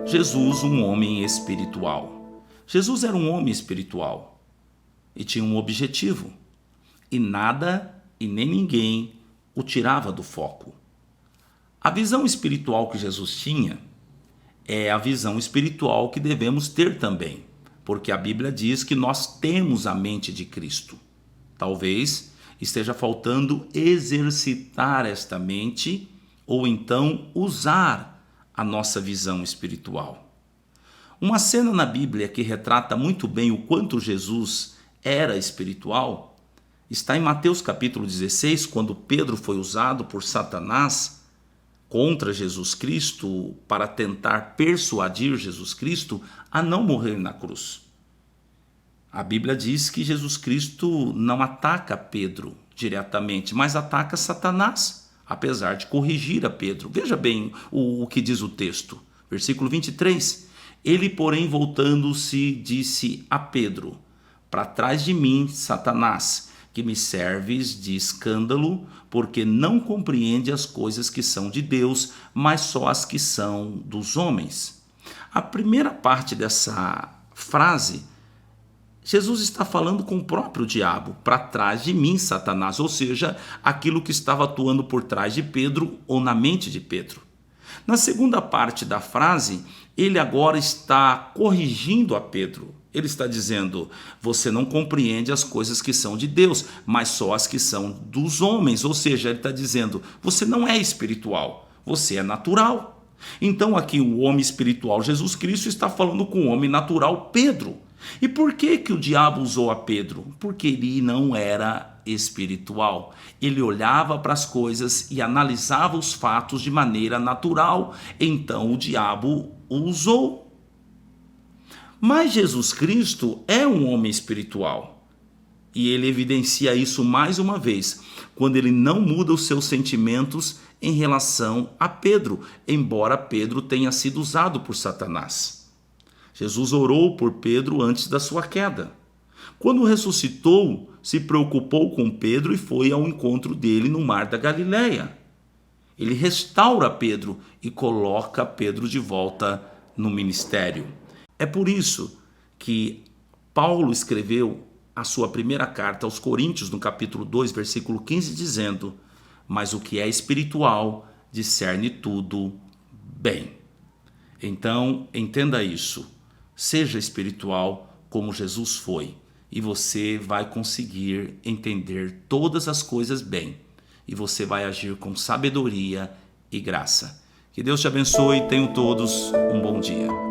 Jesus, um homem espiritual. Jesus era um homem espiritual e tinha um objetivo, e nada e nem ninguém o tirava do foco. A visão espiritual que Jesus tinha é a visão espiritual que devemos ter também, porque a Bíblia diz que nós temos a mente de Cristo. Talvez esteja faltando exercitar esta mente ou então usar a nossa visão espiritual. Uma cena na Bíblia que retrata muito bem o quanto Jesus era espiritual está em Mateus capítulo 16, quando Pedro foi usado por Satanás contra Jesus Cristo para tentar persuadir Jesus Cristo a não morrer na cruz. A Bíblia diz que Jesus Cristo não ataca Pedro diretamente, mas ataca Satanás, apesar de corrigir a Pedro. Veja bem o que diz o texto, versículo 23. Ele, porém, voltando-se, disse a Pedro: para trás de mim, Satanás, que me serves de escândalo, porque não compreende as coisas que são de Deus, mas só as que são dos homens. A primeira parte dessa frase, Jesus está falando com o próprio diabo, para trás de mim, Satanás, ou seja, aquilo que estava atuando por trás de Pedro ou na mente de Pedro. Na segunda parte da frase, ele agora está corrigindo a Pedro. Ele está dizendo: você não compreende as coisas que são de Deus, mas só as que são dos homens. Ou seja, ele está dizendo: você não é espiritual, você é natural. Então aqui o homem espiritual Jesus Cristo está falando com o homem natural Pedro. E por que o diabo usou a Pedro? Porque ele não era espiritual. Ele olhava para as coisas e analisava os fatos de maneira natural. Então o diabo o usou. Mas Jesus Cristo é um homem espiritual. E ele evidencia isso mais uma vez, quando ele não muda os seus sentimentos em relação a Pedro, embora Pedro tenha sido usado por Satanás. Jesus orou por Pedro antes da sua queda. Quando ressuscitou, se preocupou com Pedro e foi ao encontro dele no mar da Galileia. Ele restaura Pedro e coloca Pedro de volta no ministério. É por isso que Paulo escreveu a sua primeira carta aos Coríntios, no capítulo 2, versículo 15, dizendo: mas o que é espiritual discerne tudo bem. Então, entenda isso. Seja espiritual como Jesus foi, e você vai conseguir entender todas as coisas bem, e você vai agir com sabedoria e graça. Que Deus te abençoe e tenham todos um bom dia.